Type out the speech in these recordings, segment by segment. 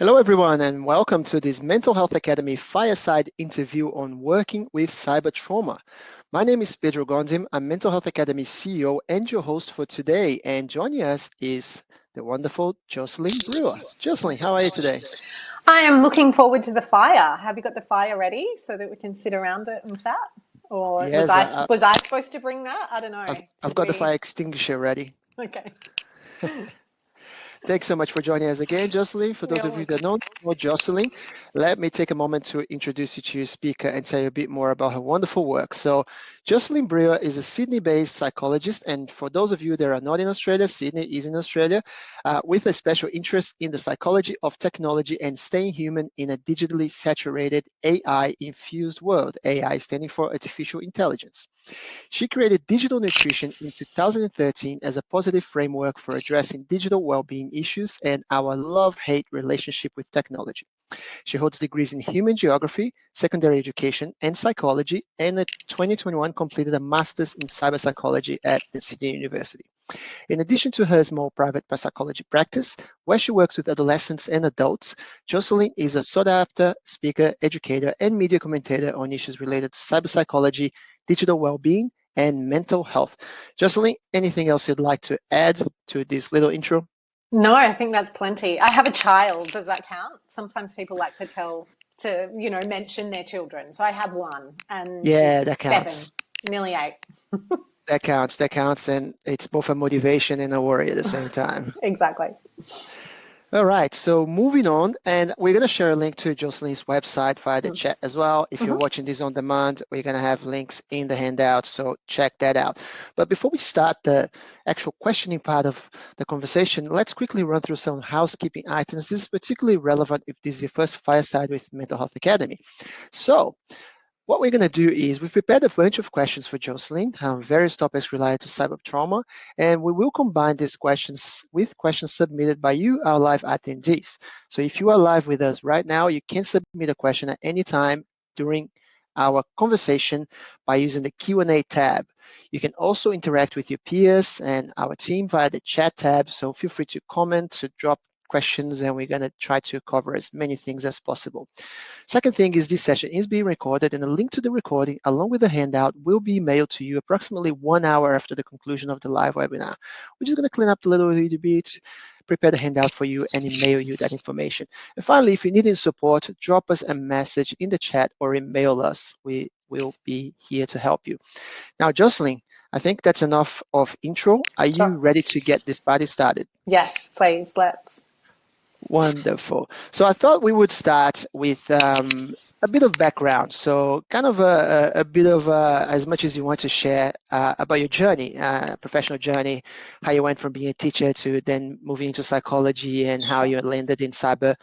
Hello, everyone, and welcome to this Mental Health Academy Fireside interview on working with cybertrauma. My name is Pedro Gondim. I'm Mental Health Academy CEO and your host for today. And joining us is the wonderful Jocelyn Brewer. Jocelyn, how are you today? I am looking forward to the fire. Have you got the fire ready so that we can sit around it and chat? Or Yes, was I supposed to bring that? I don't know. I've got the fire extinguisher ready. Okay. Thanks so much for joining us again, Jocelyn. For those of you that don't know Jocelyn, let me take a moment to introduce you to your speaker and tell you a bit more about her wonderful work. So, Jocelyn Brewer is a Sydney-based psychologist, and for those of you that are not in Australia, Sydney is in Australia, with a special interest in the psychology of technology and staying human in a digitally saturated AI-infused world, AI standing for artificial intelligence. She created digital nutrition in 2013 as a positive framework for addressing digital well-being issues and our love-hate relationship with technology. She holds degrees in human geography, secondary education, and psychology, and in 2021 completed a master's in cyber psychology at the Sydney University. In addition to her small private psychology practice, where she works with adolescents and adults, Jocelyn is a sought-after speaker, educator, and media commentator on issues related to cyber psychology, digital well-being, and mental health. Jocelyn, anything else you'd like to add to this little intro? No, I think that's plenty. I have a child. Does that count? Sometimes people like to mention their children. So I have one, and Yeah, she's that 7, counts. nearly 8. That counts, and it's both a motivation and a worry at the same time. Exactly. All right, so moving on, and we're going to share a link to Jocelyn's website via the chat as well. If you're watching this on demand, we're going to have links in the handout, so check that out. But before we start the actual questioning part of the conversation, let's quickly run through some housekeeping items. This is particularly relevant if this is your first Fireside with Mental Health Academy. So, what we're going to do is we've prepared a bunch of questions for Jocelyn, various topics related to cybertrauma, and we will combine these questions with questions submitted by you, our live attendees. So if you are live with us right now, you can submit a question at any time during our conversation by using the Q&A tab. You can also interact with your peers and our team via the chat tab, so feel free to comment, to drop questions, and we're going to try to cover as many things as possible. Second thing is this session is being recorded, and a link to the recording along with the handout will be mailed to you approximately 1 hour after the conclusion of the live webinar. We're just going to clean up a little bit, prepare the handout for you, and email you that information. And finally, if you need any support, drop us a message in the chat or email us. We will be here to help you. Now, Jocelyn, I think that's enough of intro. Are you ready to get this party started? Yes, please, let's. Wonderful. So I thought we would start with a bit of background. So kind of a bit of as much as you want to share about your journey, professional journey, how you went from being a teacher to then moving into psychology and how you landed in cyber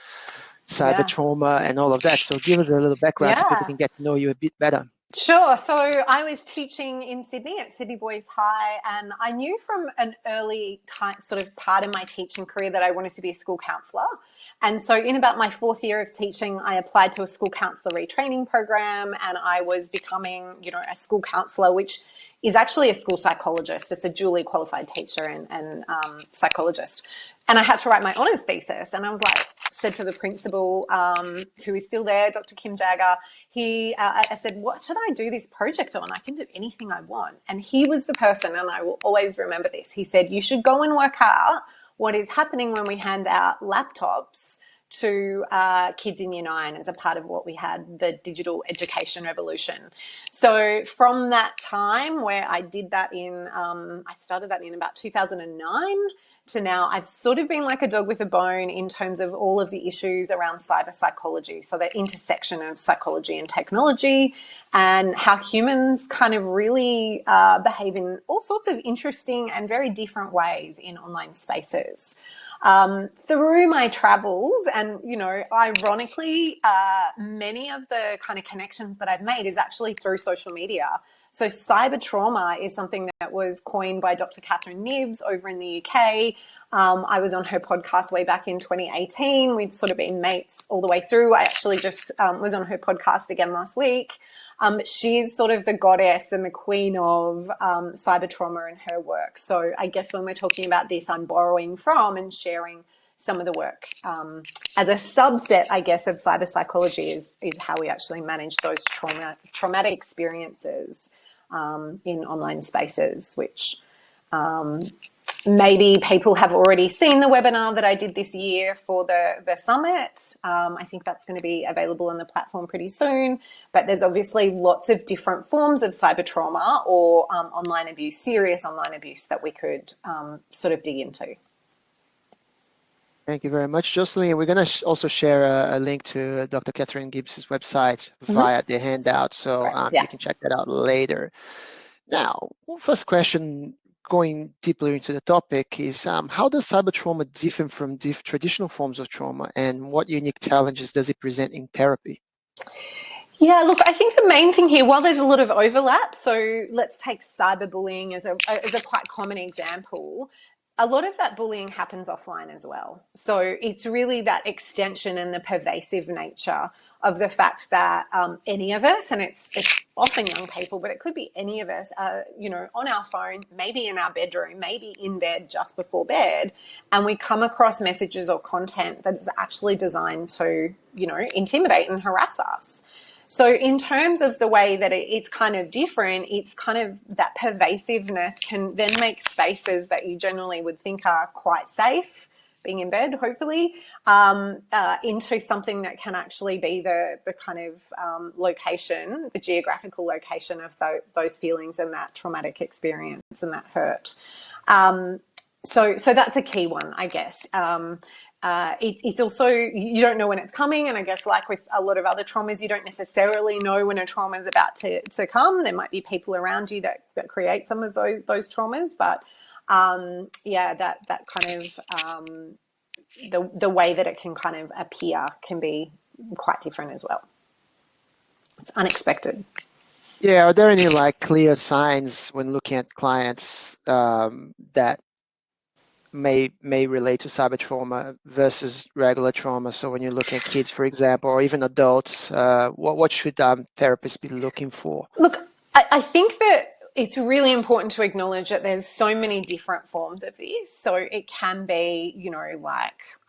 trauma and all of that. So give us a little background so people can get to know you a bit better. Sure. So I was teaching in Sydney at Sydney Boys High, and I knew from an early sort of part of my teaching career that I wanted to be a school counsellor. And so in about my 4th year of teaching, I applied to a school counsellor retraining program, and I was becoming, a school counsellor, which is actually a school psychologist. It's a dually qualified teacher and psychologist. And I had to write my honours thesis, and I was like, said to the principal, who is still there, Dr. Kim Jagger, I said, what should I do this project on? I can do anything I want. And he was the person, and I will always remember this. He said, you should go and work out what is happening when we hand out laptops to kids in Year 9 as a part of what we had, the digital education revolution. So from that time where I did that I started that in about 2009, to now, I've sort of been like a dog with a bone in terms of all of the issues around cyber psychology. So the intersection of psychology and technology, and how humans kind of really behave in all sorts of interesting and very different ways in online spaces. Through my travels, and, ironically, many of the kind of connections that I've made is actually through social media. So cybertrauma is something that was coined by Dr. Catherine Nibbs over in the UK. I was on her podcast way back in 2018. We've sort of been mates all the way through. I actually just was on her podcast again last week. She's sort of the goddess and the queen of cybertrauma in her work. So I guess when we're talking about this, I'm borrowing from and sharing some of the work as a subset, I guess, of cyber psychology is how we actually manage those traumatic experiences in online spaces, which maybe people have already seen the webinar that I did this year for the summit. I think that's going to be available on the platform pretty soon. But there's obviously lots of different forms of cyber trauma or online abuse, serious online abuse that we could sort of dig into. Thank you very much, Jocelyn. We're going to also share a link to Dr. Catherine Gibbs' website via the handout, so you can check that out later. Now, first question, going deeper into the topic, is how does cyber trauma differ from traditional forms of trauma, and what unique challenges does it present in therapy? Yeah, look, I think the main thing here, while there's a lot of overlap, so let's take cyberbullying as a quite common example. A lot of that bullying happens offline as well. So it's really that extension and the pervasive nature of the fact that any of us, and it's often young people, but it could be any of us, on our phone, maybe in our bedroom, maybe in bed just before bed, and we come across messages or content that is actually designed to, intimidate and harass us. So in terms of the way that it's kind of different, it's kind of that pervasiveness can then make spaces that you generally would think are quite safe, being in bed, hopefully, into something that can actually be the kind of location, the geographical location of those feelings and that traumatic experience and that hurt. So that's a key one, I guess. It's also, you don't know when it's coming, and I guess like with a lot of other traumas, you don't necessarily know when a trauma is about to come. There might be people around you that create some of those traumas, but that kind of the way that it can kind of appear can be quite different as well. It's unexpected. Yeah, are there any clear signs when looking at clients that may relate to cyber trauma versus regular trauma? So when you're looking at kids, for example, or even adults, what should therapists be looking for? Look, I think that it's really important to acknowledge that there's so many different forms of this. So it can be,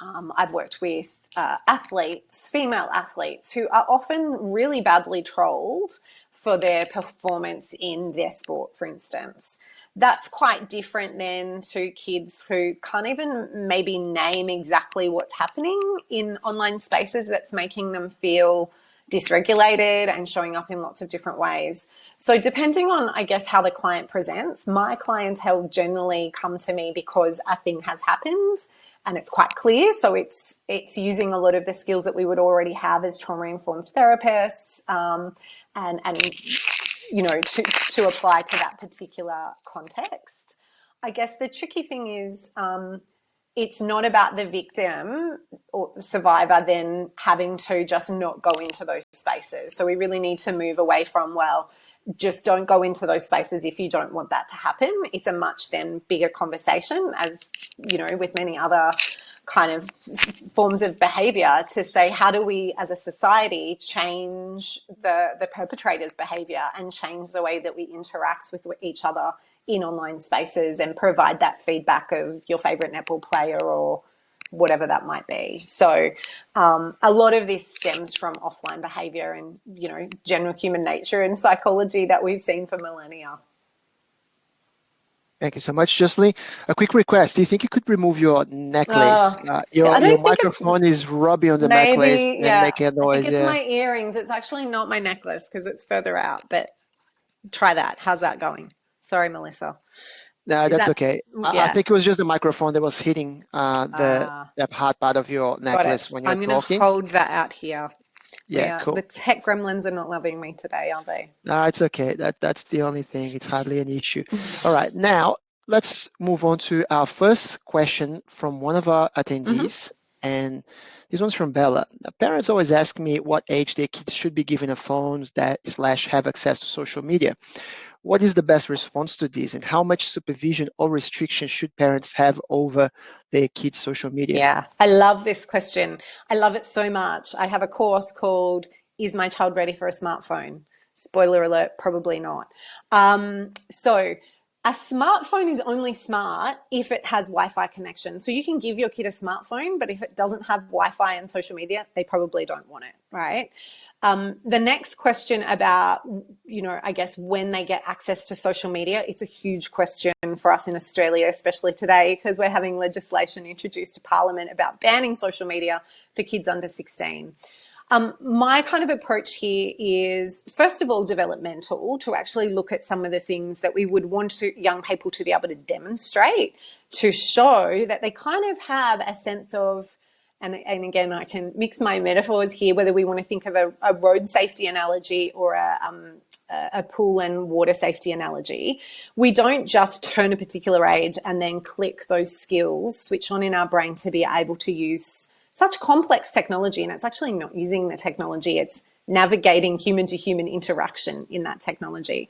I've worked with athletes, female athletes, who are often really badly trolled for their performance in their sport, for instance. That's quite different than to kids who can't even maybe name exactly what's happening in online spaces that's making them feel dysregulated and showing up in lots of different ways. So depending on, I guess, how the client presents, my clientele generally come to me because a thing has happened and it's quite clear. So it's using a lot of the skills that we would already have as trauma-informed therapists, and to apply to that particular context. I guess the tricky thing is it's not about the victim or survivor then having to just not go into those spaces. So we really need to move away from, just don't go into those spaces if you don't want that to happen. It's a much then bigger conversation, as with many other kind of forms of behavior, to say, how do we as a society change the perpetrator's behavior and change the way that we interact with each other in online spaces and provide that feedback of your favorite netball player or whatever that might be. So a lot of this stems from offline behavior and, general human nature and psychology that we've seen for millennia. Thank you so much, Jocelyn. A quick request. Do you think you could remove your necklace? Your microphone is rubbing on the necklace and making a noise. I think it's my earrings. It's actually not my necklace because it's further out, but try that. How's that going? Sorry, Melissa. No, that's okay. Yeah. I think it was just the microphone that was hitting the hard part of your necklace when you're talking. I'm going to hold that out here. Yeah, cool. The tech gremlins are not loving me today, are they? No, it's okay. That's the only thing. It's hardly an issue. All right, now let's move on to our first question from one of our attendees. And this one's from Bella. Parents always ask me what age their kids should be given a phone that / have access to social media. What is the best response to this, and how much supervision or restriction should parents have over their kids' social media? Yeah, I love this question. I love it so much. I have a course called Is My Child Ready for a Smartphone? Spoiler alert, probably not. So A smartphone is only smart if it has Wi-Fi connection. So you can give your kid a smartphone, but if it doesn't have Wi-Fi and social media, they probably don't want it, right? The next question about, I guess when they get access to social media, it's a huge question for us in Australia, especially today, because we're having legislation introduced to Parliament about banning social media for kids under 16. My kind of approach here is, first of all, developmental, to actually look at some of the things that we would want young people to be able to demonstrate to show that they kind of have a sense of, and again, I can mix my metaphors here, whether we want to think of a road safety analogy or a pool and water safety analogy. We don't just turn a particular age and then click those skills, switch on in our brain to be able to use such complex technology, and it's actually not using the technology, it's navigating human to human interaction in that technology.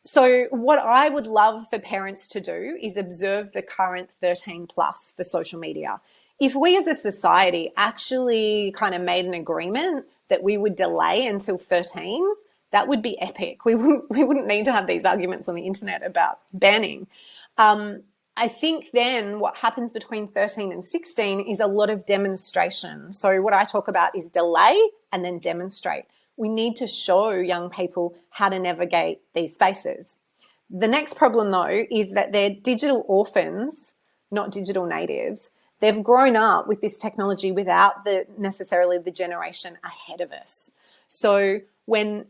So what I would love for parents to do is observe the current 13 plus for social media. If we as a society actually kind of made an agreement that we would delay until 13, that would be epic. We wouldn't need to have these arguments on the internet about banning. I think then what happens between 13 and 16 is a lot of demonstration. So what I talk about is delay and then demonstrate. We need to show young people how to navigate these spaces. The next problem, though, is that they're digital orphans, not digital natives. They've grown up with this technology without necessarily the generation ahead of us. So when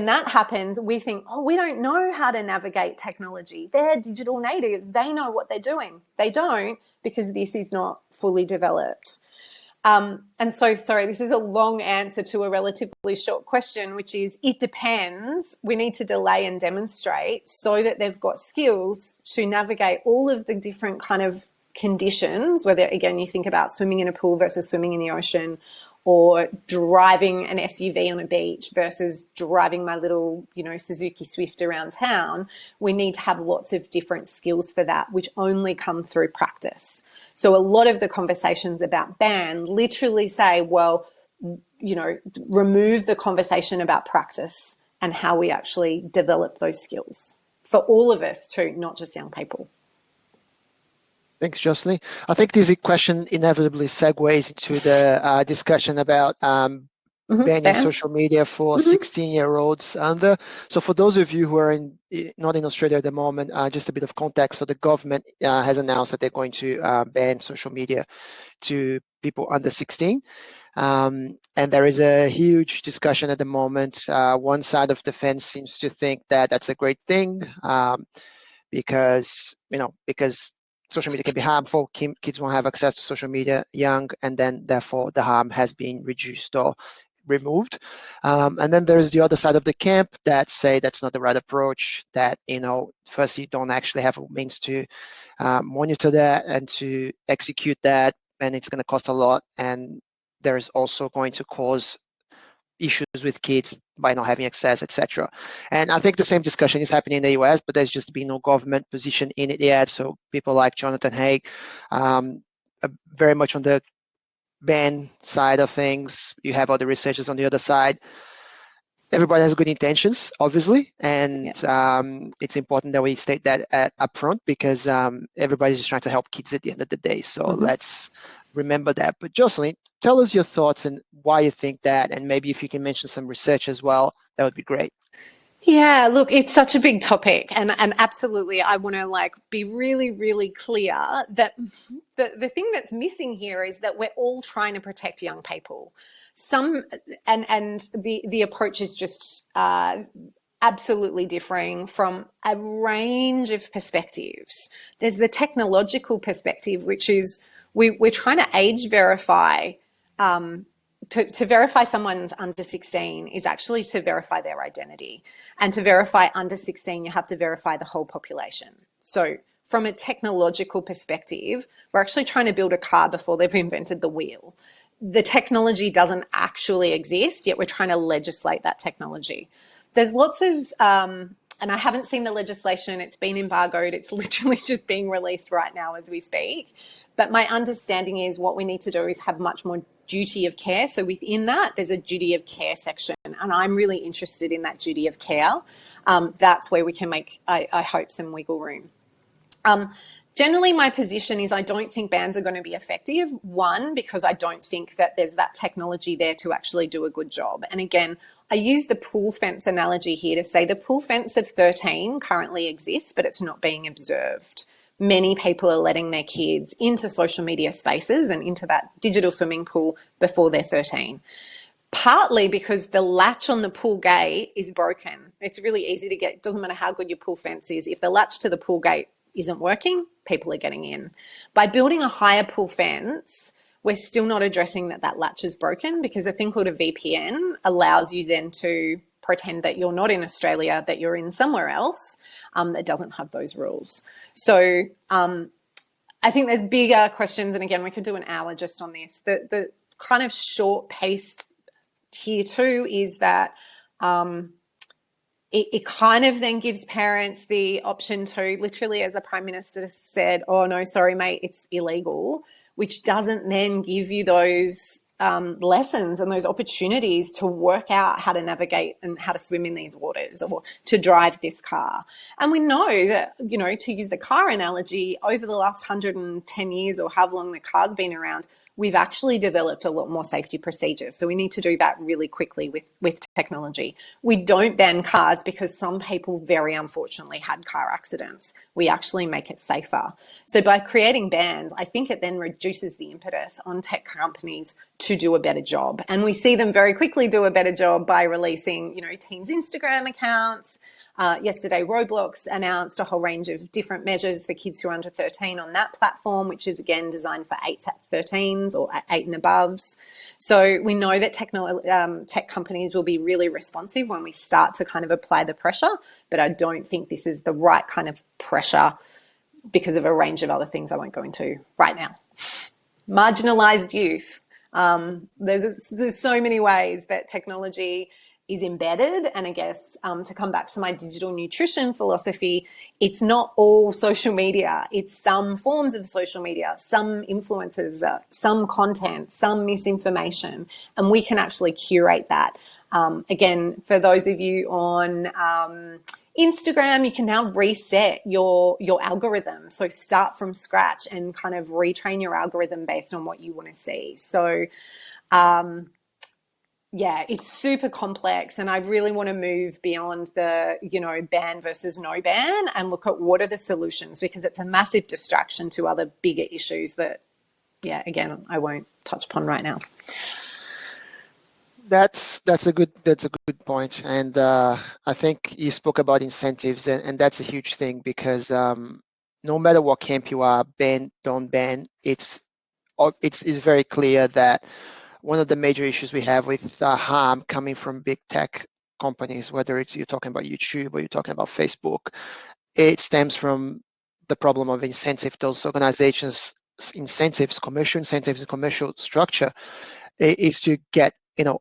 that happens, we think, oh, we don't know how to navigate technology. They're digital natives. They know what they're doing. They don't, because this is not fully developed. And so, sorry, this is a long answer to a relatively short question, which is it depends. We need to delay and demonstrate so that they've got skills to navigate all of the different kind of conditions, whether, again, you think about swimming in a pool versus swimming in the ocean, or driving an SUV on a beach versus driving my little, Suzuki Swift around town. We need to have lots of different skills for that, which only come through practice. So a lot of the conversations about ban literally say, well, remove the conversation about practice and how we actually develop those skills for all of us too, not just young people. Thanks, Jocelyn. I think this question inevitably segues into the discussion about banning social media for 16-year-olds under. So for those of you who are not in Australia at the moment, just a bit of context. So the government has announced that they're going to ban social media to people under 16. And there is a huge discussion at the moment. One side of the fence seems to think that that's a great thing because social media can be harmful. Kids won't have access to social media young, and then therefore the harm has been reduced or removed. And then there's the other side of the camp that say that's not the right approach, that, first you don't actually have a means to monitor that and to execute that, and it's going to cost a lot. And there's also going to cause issues with kids by not having access, etc. And I think the same discussion is happening in the US, but there's just been no government position in it yet. So people like Jonathan Haig are very much on the ban side of things. You have other researchers on the other side. Everybody has good intentions, obviously, and it's important that we state that up front, because everybody's just trying to help kids at the end of the day. So let's remember that. But Jocelyn, tell us your thoughts and why you think that, and maybe if you can mention some research as well, that would be great. Yeah, look, it's such a big topic, and absolutely, I want to be really, really clear that the thing that's missing here is that we're all trying to protect young people. And the approach is just absolutely differing from a range of perspectives. There's the technological perspective, which is we're trying to age verify. To verify someone's under 16 is actually to verify their identity. And to verify under 16, you have to verify the whole population. So from a technological perspective, we're actually trying to build a car before they've invented the wheel. The technology doesn't actually exist, yet we're trying to legislate that technology. There's lots of, and I haven't seen the legislation, it's been embargoed, it's literally just being released right now as we speak. But my understanding is what we need to do is have much more duty of care. So within that, there's a duty of care section, and I'm really interested in that duty of care, that's where we can make, I hope, some wiggle room. Generally, my position is I don't think bans are going to be effective. One, because I don't think that there's that technology there to actually do a good job. And again, I use the pool fence analogy here to say the pool fence of 13 currently exists, but it's not being observed. Many people are letting their kids into social media spaces and into that digital swimming pool before they're 13. Partly because the latch on the pool gate is broken. It's really easy to get, doesn't matter how good your pool fence is, if the latch to the pool gate isn't working, people are getting in. By building a higher pool fence, we're still not addressing that latch is broken, because a thing called a VPN allows you then to pretend that you're not in Australia, that you're in somewhere else that doesn't have those rules. So I think there's bigger questions, and again, we could do an hour just on this. The kind of short pace here too is that it kind of then gives parents the option to, literally, as the Prime Minister said, oh, no, sorry, mate, it's illegal, which doesn't then give you those lessons and those opportunities to work out how to navigate and how to swim in these waters or to drive this car. And we know that, you know, to use the car analogy, over the last 110 years or however long the car's been around, we've actually developed a lot more safety procedures. So we need to do that really quickly with technology. We don't ban cars because some people very unfortunately had car accidents. We actually make it safer. So by creating bans, I think it then reduces the impetus on tech companies to do a better job. And we see them very quickly do a better job by releasing, you know, teens' Instagram accounts. Yesterday, Roblox announced a whole range of different measures for kids who are under 13 on that platform, which is, again, designed for 8 to 13s or 8 and aboves. So we know that tech companies will be really responsive when we start to kind of apply the pressure, but I don't think this is the right kind of pressure because of a range of other things I won't go into right now. Marginalised youth. There's so many ways that technology is embedded. And I guess to come back to my digital nutrition philosophy, it's not all social media. It's some forms of social media, some influencers, some content, some misinformation, and we can actually curate that. Again, for those of you on Instagram, you can now reset your algorithm. So start from scratch and kind of retrain your algorithm based on what you want to see. So yeah, it's super complex, and I really want to move beyond the, you know, ban versus no ban and look at what are the solutions, because it's a massive distraction to other bigger issues that, yeah, again, I won't touch upon right now. That's a good point, and I think you spoke about incentives, and that's a huge thing, because no matter what camp you are, ban, don't ban, it's very clear that one of the major issues we have with harm coming from big tech companies, whether you're talking about YouTube or you're talking about Facebook, it stems from the problem of incentive. Those organizations' incentives, commercial incentives, and commercial structure is to get, you know,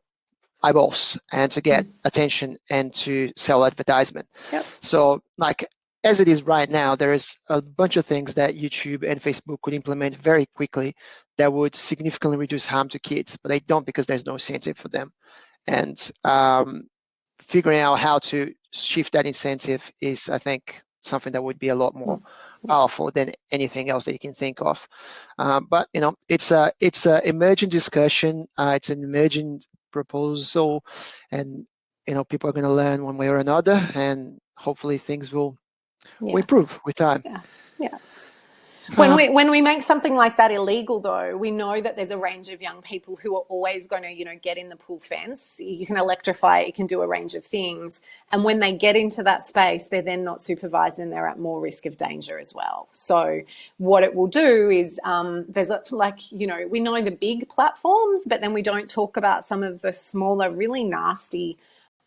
eyeballs and to get attention and to sell advertisement. Yep. So, like, as it is right now, there is a bunch of things that YouTube and Facebook could implement very quickly that would significantly reduce harm to kids, but they don't, because there's no incentive for them. And figuring out how to shift that incentive is, I think, something that would be a lot more powerful than anything else that you can think of. But, you know, it's a emerging discussion. It's an emerging proposal, and, you know, people are going to learn one way or another, and hopefully things will improve with time. Yeah. When we make something like that illegal, though, we know that there's a range of young people who are always going to, you know, get in the pool fence. You can electrify it, you can do a range of things. And when they get into that space, they're then not supervised and they're at more risk of danger as well. So what it will do is there's like, you know, we know the big platforms, but then we don't talk about some of the smaller, really nasty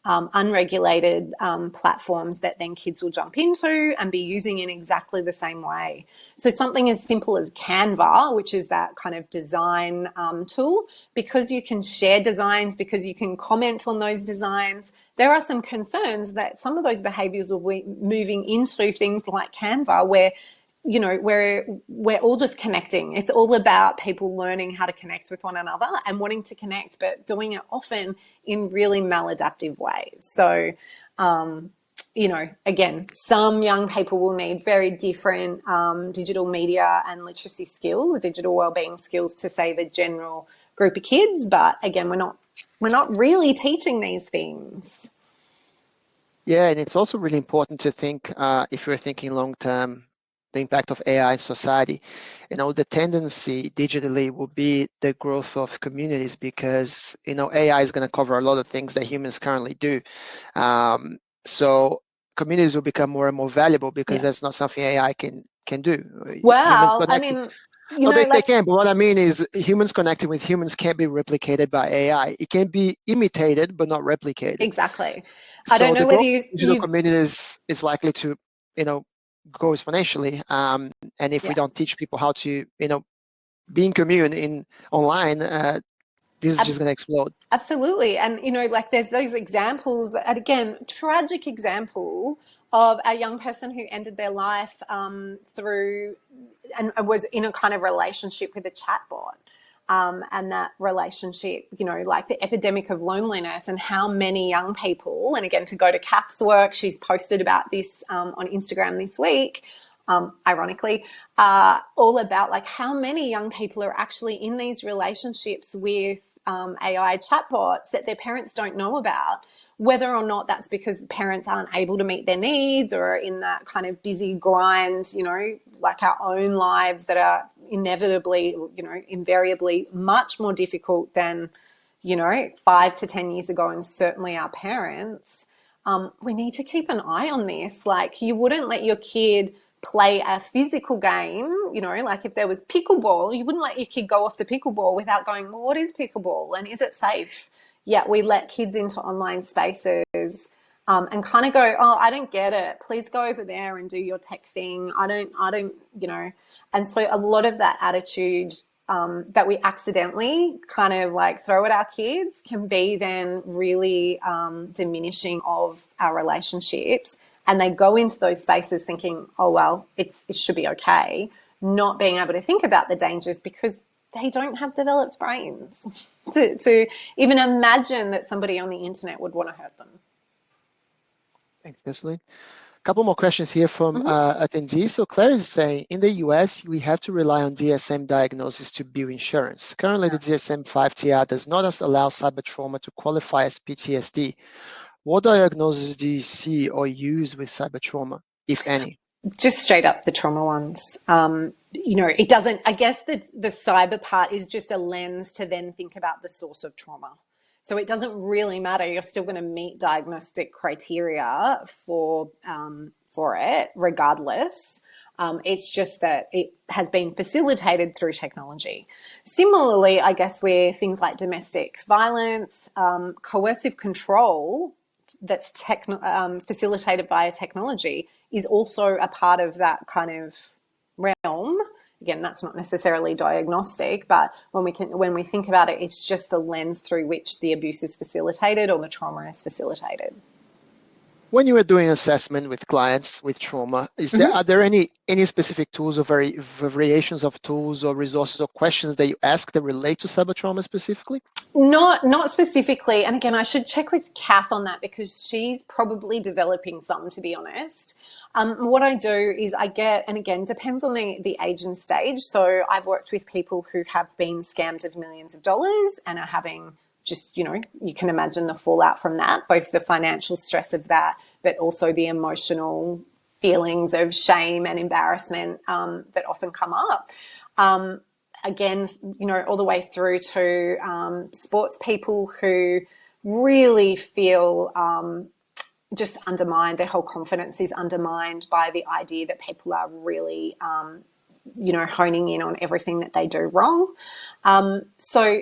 unregulated platforms that then kids will jump into and be using in exactly the same way. So something as simple as Canva, which is that kind of design tool, because you can share designs, because you can comment on those designs, there are some concerns that some of those behaviours will be moving into things like Canva, where we're all just connecting. It's all about people learning how to connect with one another and wanting to connect, but doing it often in really maladaptive ways. So, again, some young people will need very different digital media and literacy skills, digital wellbeing skills to, say, the general group of kids. But again, we're not really teaching these things. Yeah, and it's also really important to think, if you're thinking long term, the impact of AI in society. The tendency digitally will be the growth of communities because, AI is going to cover a lot of things that humans currently do. So communities will become more and more valuable because that's not something AI can do. Humans Well, I connecting. mean, No, they can, but what I mean is humans connecting with humans can't be replicated by AI. It can be imitated, but not replicated. exactly. I don't So know the whether growth of digital you've communities is likely to, go exponentially. And if we yeah. don't teach people how to, be in commune in online, this is just going to explode. Absolutely. And, there's those examples, and again, tragic example of a young person who ended their life through and was in a kind of relationship with a chatbot. And that relationship, the epidemic of loneliness and how many young people, and again, to go to Kath's work, she's posted about this on Instagram this week, ironically, all about how many young people are actually in these relationships with AI chatbots that their parents don't know about, whether or not that's because the parents aren't able to meet their needs or are in that kind of busy grind, our own lives that are inevitably, invariably much more difficult than, 5 to 10 years ago, and certainly our parents. We need to keep an eye on this. You wouldn't let your kid play a physical game, if there was pickleball, you wouldn't let your kid go off to pickleball without going, well, what is pickleball and is it safe? Yet we let kids into online spaces and kind of go, oh, I don't get it. Please go over there and do your tech thing. I don't, And so a lot of that attitude that we accidentally kind of throw at our kids can be then really diminishing of our relationships. And they go into those spaces thinking, oh, well, it should be okay, not being able to think about the dangers because they don't have developed brains to even imagine that somebody on the internet would want to hurt them. Thanks, Jocelyn. A couple more questions here from attendees. So Claire is saying, in the US, we have to rely on DSM diagnosis to bill insurance. Currently, the DSM-5 TR does not allow cybertrauma to qualify as PTSD. What diagnoses do you see or use with cybertrauma, if any? Just straight up the trauma ones. It doesn't, I guess the cyber part is just a lens to then think about the source of trauma. So it doesn't really matter. You're still going to meet diagnostic criteria for it regardless. It's just that it has been facilitated through technology. Similarly, I guess where things like domestic violence, coercive control that's facilitated via technology is also a part of that kind of realm. Again, that's not necessarily diagnostic, but when we think about it, it's just the lens through which the abuse is facilitated or the trauma is facilitated. When you are doing assessment with clients with trauma, are there any specific tools or variations of tools or resources or questions that you ask that relate to cybertrauma specifically? Not specifically. And again, I should check with Kath on that because she's probably developing some, to be honest. What I do is I get, and again, depends on the age and stage. So I've worked with people who have been scammed of millions of dollars and are having just, you can imagine the fallout from that, both the financial stress of that, but also the emotional feelings of shame and embarrassment that often come up. Again, all the way through to sports people who really feel just undermined. Their whole confidence is undermined by the idea that people are really, honing in on everything that they do wrong. So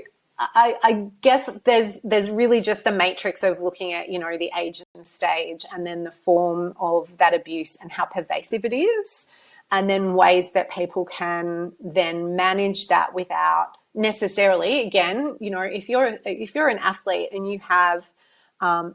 I guess there's really just the matrix of looking at, the age and stage and then the form of that abuse and how pervasive it is. And then ways that people can then manage that without necessarily, again, if you're an athlete and you have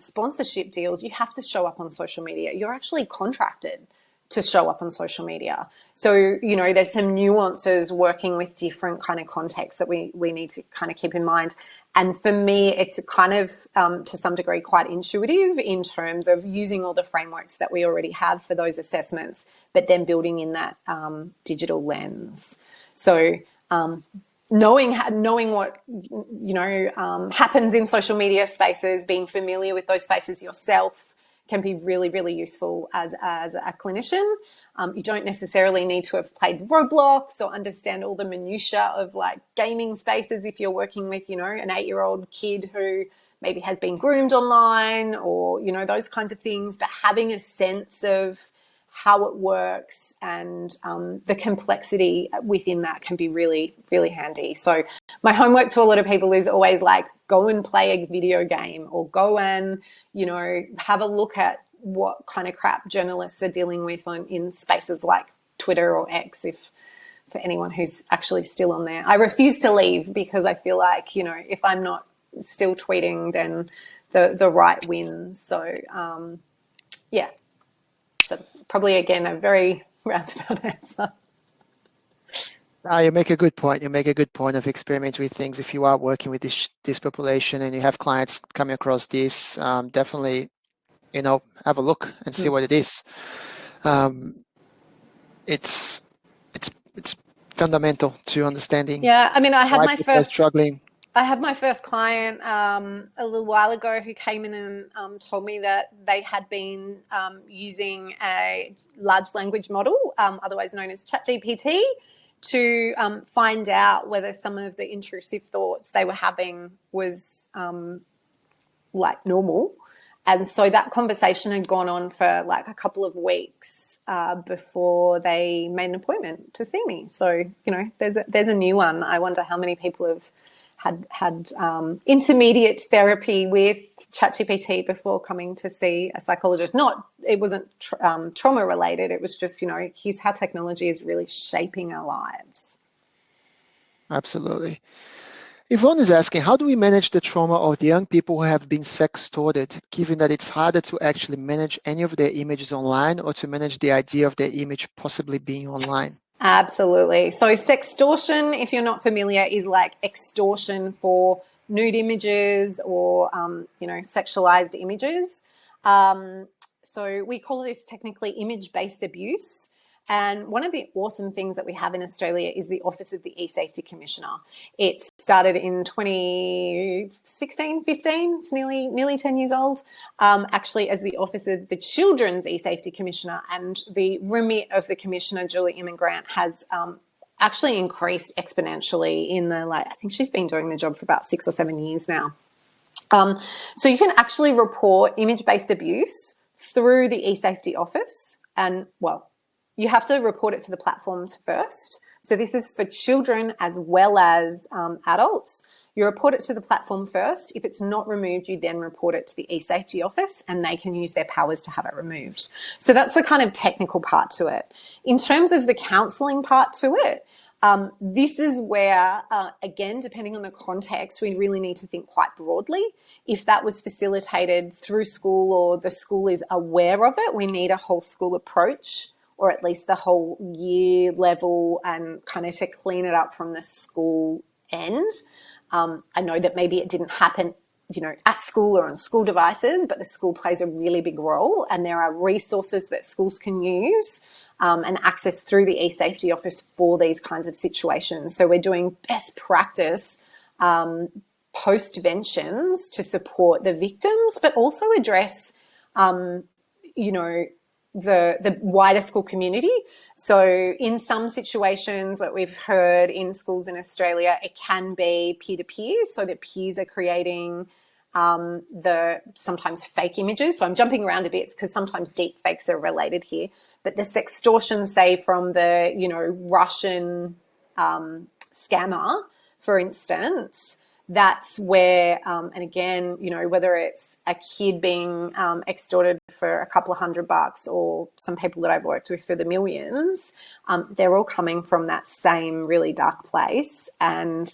sponsorship deals, you have to show up on social media. You're actually contracted to show up on social media. So, you know, there's some nuances working with different kind of contexts that we need to kind of keep in mind. And for me, it's kind of, to some degree, quite intuitive in terms of using all the frameworks that we already have for those assessments, but then building in that digital lens. So knowing what, you know, happens in social media spaces, being familiar with those spaces yourself can be really, really useful as a clinician. You don't necessarily need to have played Roblox or understand all the minutiae of like gaming spaces if you're working with, you know, an 8-year-old kid who maybe has been groomed online or, you know, those kinds of things. But having a sense of how it works and the complexity within that can be really, really handy. So my homework to a lot of people is always like, go and play a video game or go and, you know, have a look at what kind of crap journalists are dealing with in spaces like Twitter or X, if for anyone who's actually still on there. I refuse to leave because I feel like, you know, if I'm not still tweeting, then the right wins. So, yeah. So probably, again, a very roundabout answer. You make a good point. You make a good point of experimenting with things. If you are working with this population and you have clients coming across this, definitely, you know, have a look and see what it is. It's fundamental to understanding. Yeah, I mean, I had my first client a little while ago who came in and told me that they had been using a large language model, otherwise known as ChatGPT, to find out whether some of the intrusive thoughts they were having was like normal. And so that conversation had gone on for like a couple of weeks before they made an appointment to see me. So, you know, there's a new one. I wonder how many people have had intermediate therapy with ChatGPT before coming to see a psychologist. It wasn't trauma related. It was just, you know, here's how technology is really shaping our lives. Absolutely. Yvonne is asking, how do we manage the trauma of the young people who have been sextorted, given that it's harder to actually manage any of their images online or to manage the idea of their image possibly being online? Absolutely. So sextortion, if you're not familiar, is like extortion for nude images or, you know, sexualized images. So we call this technically image-based abuse. And one of the awesome things that we have in Australia is the Office of the E-Safety Commissioner. It started in 2016, 15. It's nearly 10 years old, actually, as the Office of the Children's E-Safety Commissioner. And the remit of the Commissioner, Julie Imman-Grant, has actually increased exponentially in I think she's been doing the job for about 6 or 7 years now. So you can actually report image-based abuse through the E-Safety Office and, well, you have to report it to the platforms first. So this is for children as well as adults. You report it to the platform first. If it's not removed, you then report it to the e-safety office and they can use their powers to have it removed. So that's the kind of technical part to it. In terms of the counselling part to it, this is where, again, depending on the context, we really need to think quite broadly. If that was facilitated through school or the school is aware of it, we need a whole school approach, or at least the whole year level, and kind of to clean it up from the school end. I know that maybe it didn't happen, you know, at school or on school devices, but the school plays a really big role, and there are resources that schools can use and access through the e-safety office for these kinds of situations. So we're doing best practice postventions to support the victims, but also address, you know, the wider school community. So in some situations, what we've heard in schools in Australia, it can be peer-to-peer, so that peers are creating the sometimes fake images. So I'm jumping around a bit because sometimes deep fakes are related here. But the sextortion, say, from the, you know, Russian scammer, for instance, that's where, and again, you know, whether it's a kid being extorted for a couple of $100 or some people that I've worked with for the millions, they're all coming from that same really dark place, and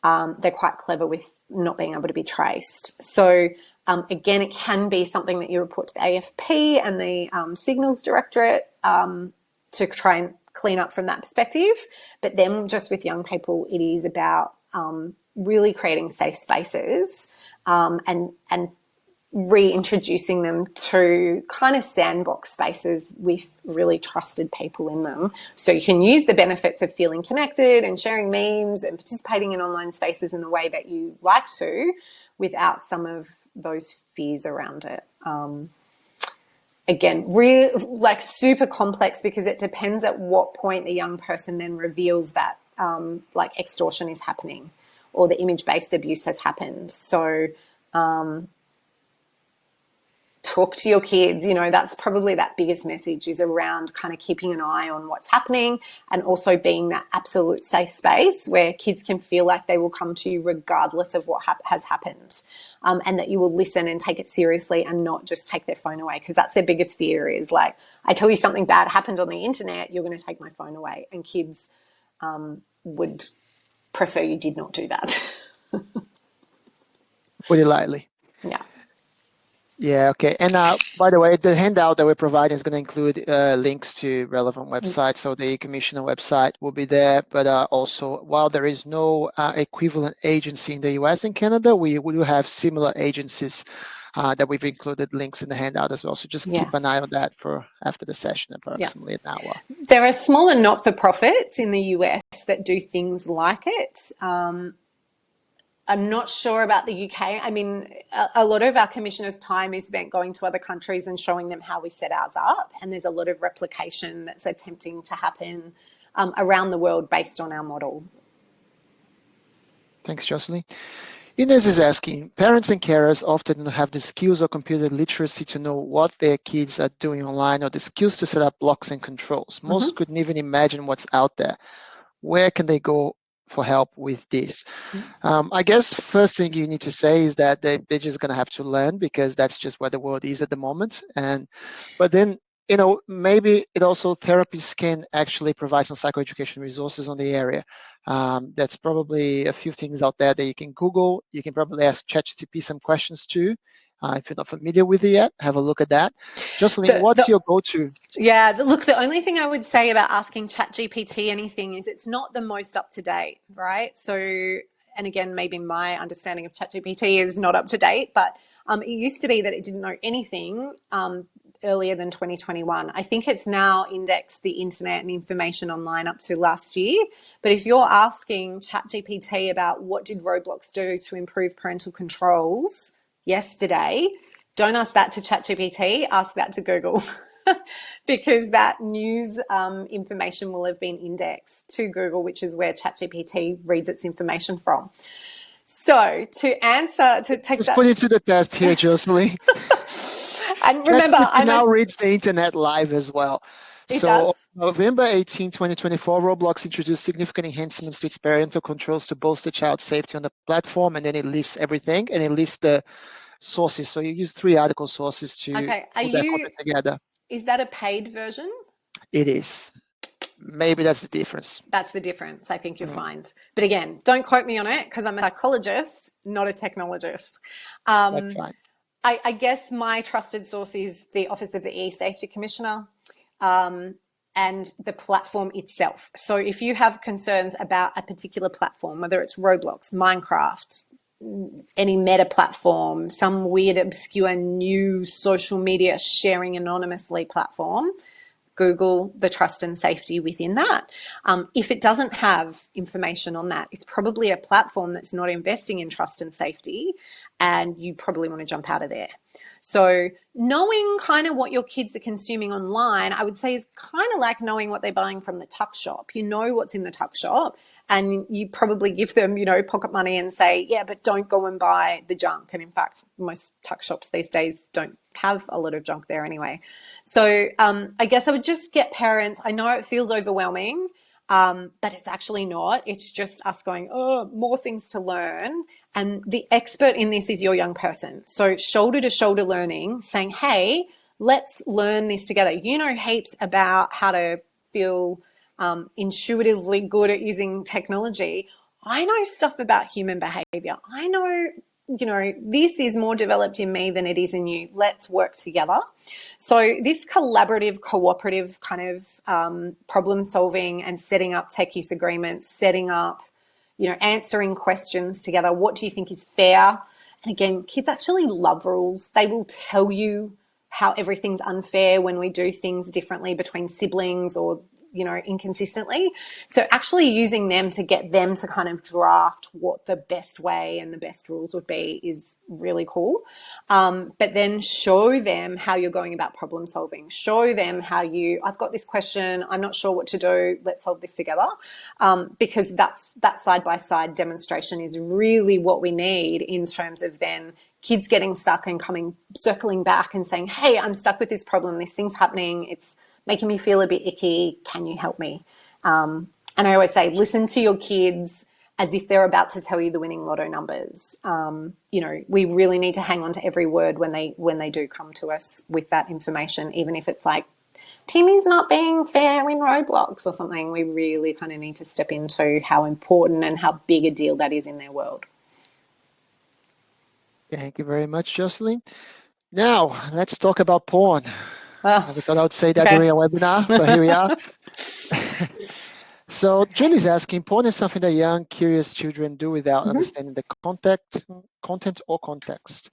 they're quite clever with not being able to be traced. So again, it can be something that you report to the AFP and the Signals Directorate to try and clean up from that perspective. But then just with young people, it is about really creating safe spaces and reintroducing them to kind of sandbox spaces with really trusted people in them. So you can use the benefits of feeling connected and sharing memes and participating in online spaces in the way that you like to without some of those fears around it. Again, like super complex because it depends at what point the young person then reveals that like extortion is happening or the image-based abuse has happened. So talk to your kids, that's probably that biggest message is around kind of keeping an eye on what's happening and also being that absolute safe space where kids can feel like they will come to you regardless of what has happened, and that you will listen and take it seriously and not just take their phone away, because that's their biggest fear is like, I tell you something bad happened on the internet, you're going to take my phone away. And kids would prefer you did not do that. Put it lightly. Yeah. Yeah, okay. And by the way, the handout that we're providing is going to include links to relevant websites. So the commissioner website will be there. But also, while there is no equivalent agency in the US and Canada, we do have similar agencies that we've included links in the handout as well. So just keep an eye on that for after the session, approximately an hour. There are smaller not-for-profits in the US that do things like it. I'm not sure about the UK. I mean, a lot of our commissioners' time is spent going to other countries and showing them how we set ours up. And there's a lot of replication that's attempting to happen around the world based on our model. Thanks, Jocelyn. Ines is asking, parents and carers often don't have the skills or computer literacy to know what their kids are doing online or the skills to set up blocks and controls. Most couldn't even imagine what's out there. Where can they go for help with this? I guess first thing you need to say is that they're just going to have to learn, because that's just where the world is at the moment. But then, maybe it also therapists can actually provide some psychoeducation resources on the area. That's probably a few things out there that you can Google. You can probably ask ChatGPT some questions too. If you're not familiar with it yet, have a look at that. Jocelyn, what's your go-to? Yeah, look, the only thing I would say about asking ChatGPT anything is it's not the most up-to-date, right? So, and again, maybe my understanding of ChatGPT is not up-to-date, but it used to be that it didn't know anything earlier than 2021. I think it's now indexed the internet and information online up to last year. But if you're asking ChatGPT about what did Roblox do to improve parental controls yesterday, don't ask that to ChatGPT, ask that to Google. Because that news information will have been indexed to Google, which is where ChatGPT reads its information from. So to take Just that... put it to the test here, Jocelyn. And remember, ChatGPT now reads the internet live as well. It does. November 18, 2024, Roblox introduced significant enhancements to its parental controls to bolster child safety on the platform, and then it lists everything, and it lists the sources. So you use 3 article sources to put that content together. Is that a paid version? It is. Maybe that's the difference. That's the difference, I think you'll find. But again, don't quote me on it because I'm a psychologist, not a technologist. That's fine. I guess my trusted source is the Office of the E-Safety Commissioner and the platform itself. So if you have concerns about a particular platform, whether it's Roblox, Minecraft, any meta platform, some weird, obscure new social media sharing anonymously platform, Google the trust and safety within that. If it doesn't have information on that, it's probably a platform that's not investing in trust and safety, and you probably want to jump out of there. So knowing kind of what your kids are consuming online, I would say is kind of like knowing what they're buying from the tuck shop. You know what's in the tuck shop, and you probably give them, pocket money and say, yeah, but don't go and buy the junk. And in fact, most tuck shops these days don't have a lot of junk there anyway. So I guess I would just get parents. I know it feels overwhelming, but it's actually not. It's just us going, oh, more things to learn. And the expert in this is your young person. So shoulder to shoulder learning, saying, hey, let's learn this together. You know heaps about how to feel intuitively good at using technology. I know stuff about human behavior. I know this is more developed in me than it is in you. Let's work together. So this collaborative, cooperative kind of problem solving and setting up tech use agreements, setting up, answering questions together. What do you think is fair? And again, kids actually love rules. They will tell you how everything's unfair when we do things differently between siblings or inconsistently. So actually using them to get them to kind of draft what the best way and the best rules would be is really cool. But then show them how you're going about problem solving. Show them how I've got this question, I'm not sure what to do, let's solve this together. Because that side-by-side demonstration is really what we need in terms of then kids getting stuck and circling back and saying, hey, I'm stuck with this problem, this thing's happening, it's making me feel a bit icky, can you help me? And I always say, listen to your kids as if they're about to tell you the winning lotto numbers. We really need to hang on to every word when they do come to us with that information, even if it's like, Timmy's not being fair in Roblox or something. We really kind of need to step into how important and how big a deal that is in their world. Thank you very much, Jocelyn. Now, let's talk about porn. I thought I would say that during a webinar, but here we are. So Julie's asking, porn is something that young, curious children do without understanding the content or context.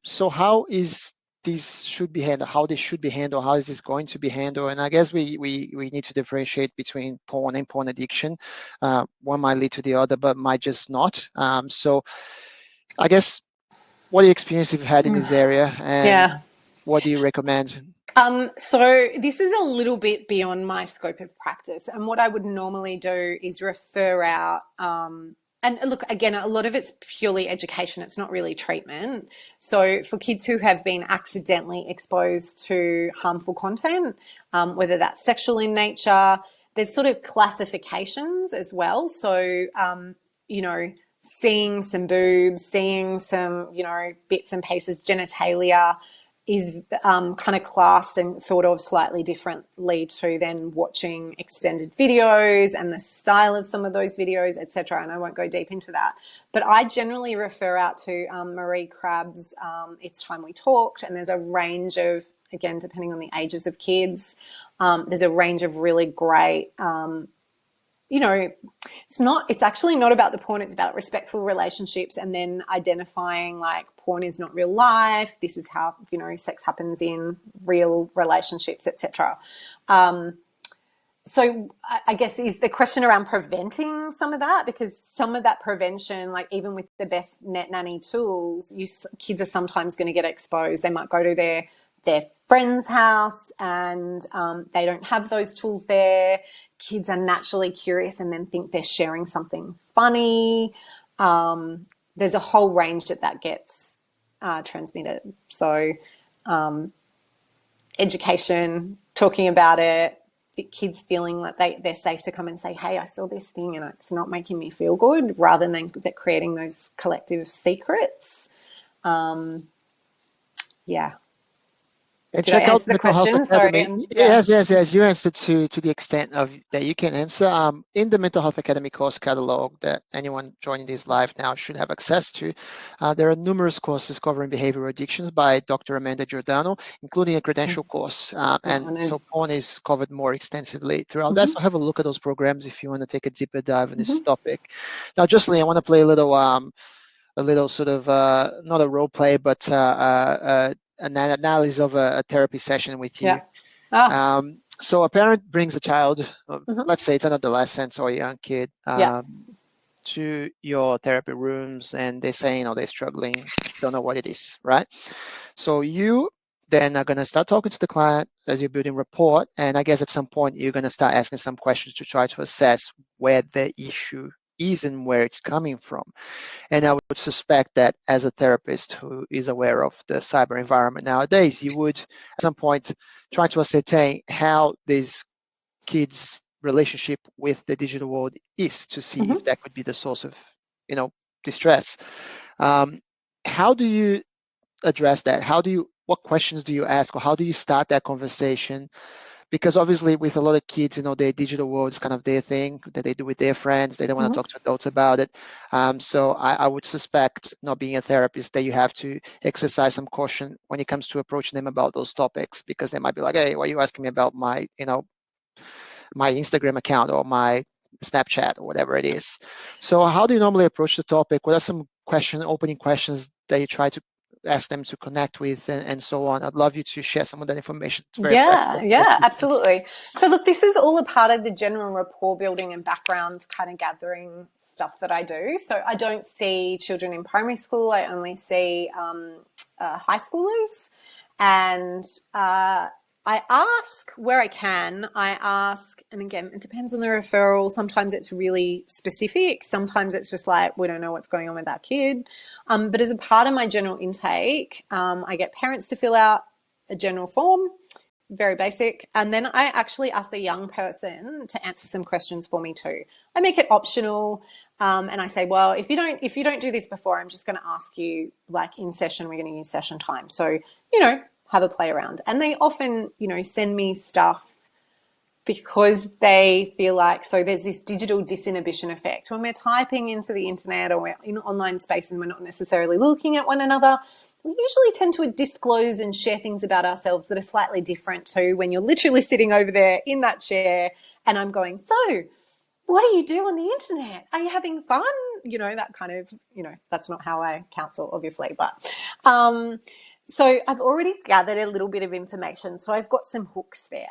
So how is this should be handled? How this should be handled? How is this going to be handled? And I guess we need to differentiate between porn and porn addiction. One might lead to the other, but might just not. So I guess, what are the experience you've had in this area, and what do you recommend? So this is a little bit beyond my scope of practice, and what I would normally do is refer out. And look, again, a lot of it's purely education. It's not really treatment. So for kids who have been accidentally exposed to harmful content, whether that's sexual in nature, there's sort of classifications as well. So, seeing some boobs, seeing some, bits and pieces, genitalia is kind of classed and thought of slightly differently to then watching extended videos and the style of some of those videos, etc. And I won't go deep into that. But I generally refer out to Marie Crabb's It's Time We Talked, and there's a range of, again, depending on the ages of kids, there's a range of really great it's actually not about the porn, it's about respectful relationships, and then identifying like porn is not real life, this is how sex happens in real relationships, etc. So I guess is the question around preventing some of that, because some of that prevention, like even with the best net nanny tools, kids are sometimes going to get exposed. They might go to their friend's house and they don't have those tools there. Kids are naturally curious and then think they're sharing something funny. There's a whole range that gets transmitted. So education, talking about it, kids feeling like they're safe to come and say, hey, I saw this thing and it's not making me feel good, rather than creating those collective secrets. And check out the Mental Health Academy. Yes. You answered to the extent of that you can answer. In the Mental Health Academy course catalog that anyone joining this live now should have access to, there are numerous courses covering behavioral addictions by Dr. Amanda Giordano, including a credential course. So porn is covered more extensively throughout that. So have a look at those programs if you want to take a deeper dive on this topic. Now, Jocelyn, I want to play a little sort of not a role play, but an analysis of a therapy session with you. So a parent brings a child, let's say it's an adolescent or a young kid, to your therapy rooms, and they say, they're struggling, don't know what it is, right? So you then are going to start talking to the client as you're building rapport, and I guess at some point you're going to start asking some questions to try to assess where the issue is and where it's coming from. And I would suspect that as a therapist who is aware of the cyber environment nowadays, you would at some point try to ascertain how this kid's relationship with the digital world is, to see if that could be the source of, distress. How do you address that? What questions do you ask, or how do you start that conversation? because obviously with a lot of kids, their digital world is kind of their thing that they do with their friends. They don't want to talk to adults about it. So I would suspect, not being a therapist, that you have to exercise some caution when it comes to approaching them about those topics, because they might be like, hey, why are you asking me about my Instagram account or my Snapchat or whatever it is. So how do you normally approach the topic? What are some opening questions that you try to ask them to connect with, and so on? I'd love you to share some of that information. It's very practical. Yeah, absolutely. So look, this is all a part of the general rapport building and background kind of gathering stuff that I do. So I don't see children in primary school. I only see high schoolers. And I ask where I can. I ask, and again, it depends on the referral. Sometimes it's really specific. Sometimes it's just like, we don't know what's going on with that kid. But as a part of my general intake, I get parents to fill out a general form, very basic. And then I actually ask the young person to answer some questions for me too. I make it optional. And I say, well, if you don't do this before, I'm just going to ask you, like in session, we're going to use session time. So, have a play around. And they often, send me stuff because they feel like, so there's this digital disinhibition effect. When we're typing into the internet or we're in online space and we're not necessarily looking at one another, we usually tend to disclose and share things about ourselves that are slightly different to when you're literally sitting over there in that chair and I'm going, so what do you do on the internet? Are you having fun? That kind of, that's not how I counsel, obviously. But so I've already gathered a little bit of information. So I've got some hooks there.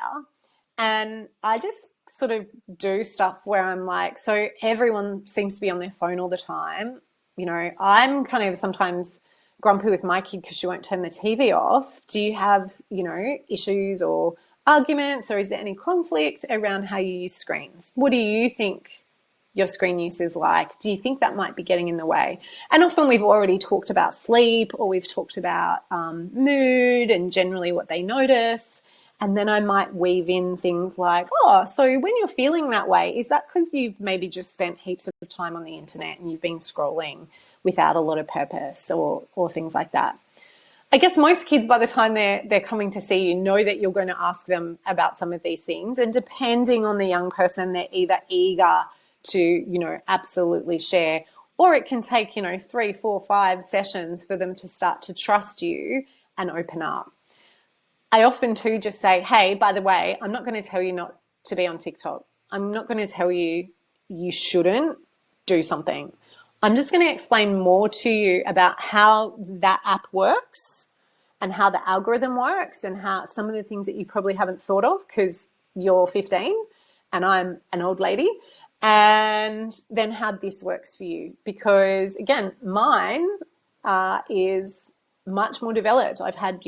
And I just sort of do stuff where I'm like, so everyone seems to be on their phone all the time. I'm kind of sometimes grumpy with my kid because she won't turn the TV off. Do you have, issues or arguments, or is there any conflict around how you use screens? What do you think your screen use is like? Do you think that might be getting in the way? And often we've already talked about sleep, or we've talked about mood and generally what they notice. And then I might weave in things like, oh, so when you're feeling that way, is that because you've maybe just spent heaps of time on the internet and you've been scrolling without a lot of purpose, or things like that? I guess most kids, by the time they're coming to see you, know that you're going to ask them about some of these things. And depending on the young person, they're either eager to, absolutely share, or it can take, 3, 4, 5 sessions for them to start to trust you and open up. I often too just say, hey, by the way, I'm not going to tell you not to be on TikTok. I'm not going to tell you you shouldn't do something. I'm just going to explain more to you about how that app works and how the algorithm works and how some of the things that you probably haven't thought of because you're 15 and I'm an old lady, and then how this works for you. Because, again, mine is much more developed. I've had,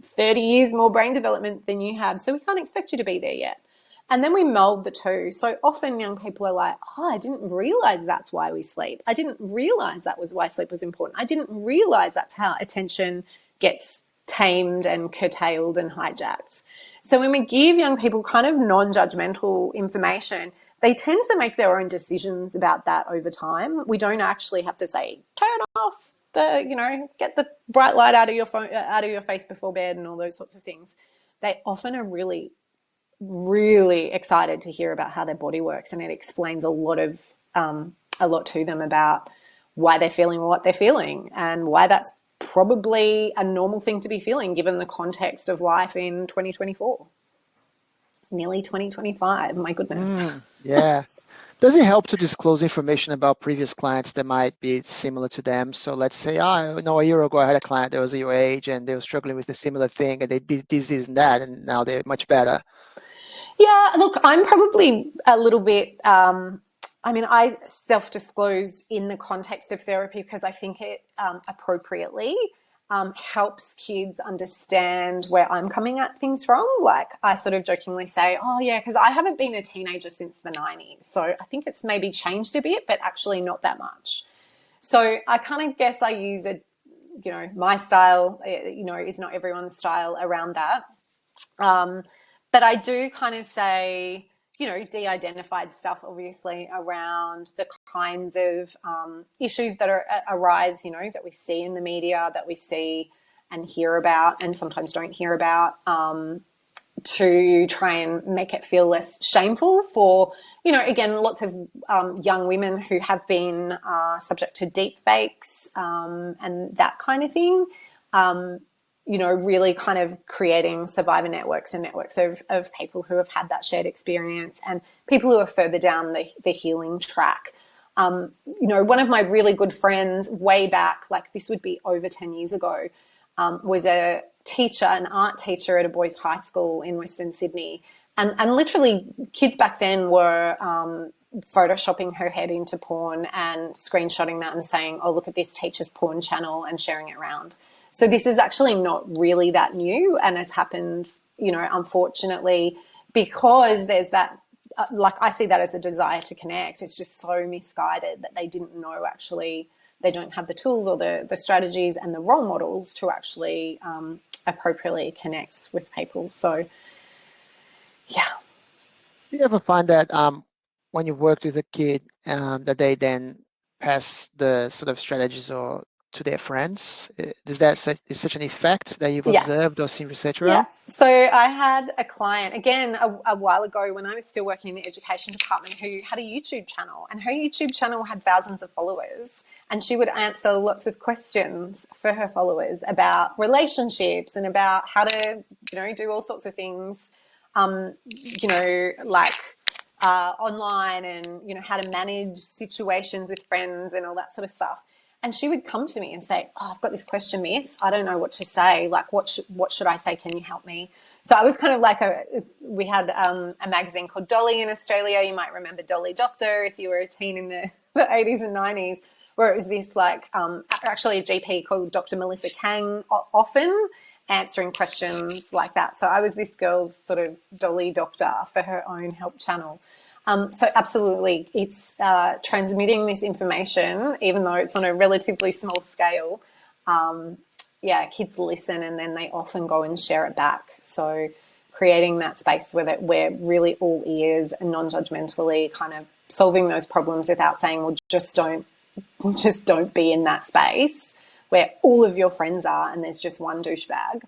30 years more brain development than you have, so we can't expect you to be there yet. And then we mold the two. So often young people are like, oh, I didn't realize that's why we sleep. I didn't realize that was why sleep was important. I didn't realize that's how attention gets tamed and curtailed and hijacked. So when we give young people kind of non-judgmental information, they tend to make their own decisions about that over time. We don't actually have to say, turn off get the bright light out of your phone, out of your face before bed and all those sorts of things. They often are really, really excited to hear about how their body works, and it explains a lot to them about why they're feeling what they're feeling and why that's probably a normal thing to be feeling given the context of life in 2024. Nearly 2025, my goodness. Yeah. Does it help to disclose information about previous clients that might be similar to them? So let's say, a year ago I had a client that was your age and they were struggling with a similar thing and they did this and that, and now they're much better. Yeah, look, I'm probably a little bit, I self-disclose in the context of therapy because I think it appropriately helps kids understand where I'm coming at things from. Like I sort of jokingly say, oh yeah, because I haven't been a teenager since the 90s. So I think it's maybe changed a bit, but actually not that much. So I kind of guess I use my style, is not everyone's style around that. But I do kind of say, de-identified stuff, obviously, around the kinds of issues that arise, that we see in the media, that we see and hear about and sometimes don't hear about. to try and make it feel less shameful for, again, lots of young women who have been subject to deep fakes and that kind of thing. Really kind of creating survivor networks and networks of people who have had that shared experience and people who are further down the healing track. One of my really good friends way back, like this would be over 10 years ago, was a teacher, an art teacher at a boys' high school in Western Sydney. And literally kids back then were photoshopping her head into porn and screenshotting that and saying, oh, look at this teacher's porn channel and sharing it around. So this is actually not really that new and has happened, unfortunately, because there's that, I see that as a desire to connect. It's just so misguided that they didn't know actually, they don't have the tools or the strategies and the role models to actually appropriately connect with people. So, yeah. Do you ever find that when you worked with a kid that they then pass the sort of strategies or to their friends? Is such an effect that you've observed or seen research around? Yeah. So I had a client, again, a while ago when I was still working in the education department, who had a YouTube channel, and her YouTube channel had thousands of followers, and she would answer lots of questions for her followers about relationships and about how to, do all sorts of things, online and, how to manage situations with friends and all that sort of stuff. And she would come to me and say, oh, I've got this question, miss. I don't know what to say. Like, what should I say? Can you help me? So I was kind of like we had a magazine called Dolly in Australia. You might remember Dolly Doctor if you were a teen in the 80s and 90s, where it was this actually a GP called Dr. Melissa Kang often answering questions like that. So I was this girl's sort of Dolly Doctor for her own help channel. So absolutely, it's transmitting this information, even though it's on a relatively small scale. Kids listen and then they often go and share it back. So creating that space where we're really all ears and non-judgmentally kind of solving those problems without saying, well, just don't be in that space where all of your friends are and there's just one douchebag,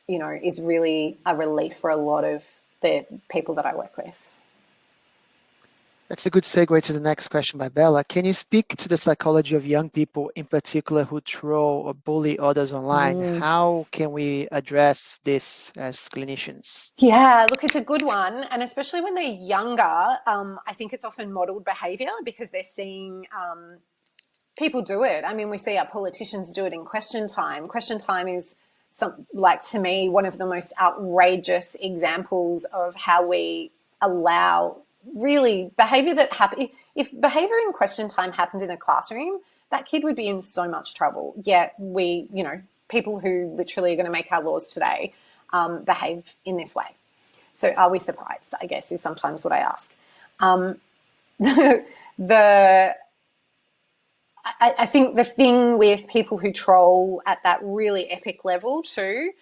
is really a relief for a lot of the people that I work with. That's a good segue to the next question by Bella. Can you speak to the psychology of young people in particular who troll or bully others online? How can we address this as clinicians? Yeah, look, it's a good one. And especially when they're younger, I think it's often modeled behavior because they're seeing people do it. I mean, we see our politicians do it in question time. Question time is, to me, one of the most outrageous examples of how we allow really behavior that happen. If behavior in question time happened in a classroom, that kid would be in so much trouble. Yet we, people who literally are going to make our laws today behave in this way. So are we surprised, I guess, is sometimes what I ask. I think the thing with people who troll at that really epic level too,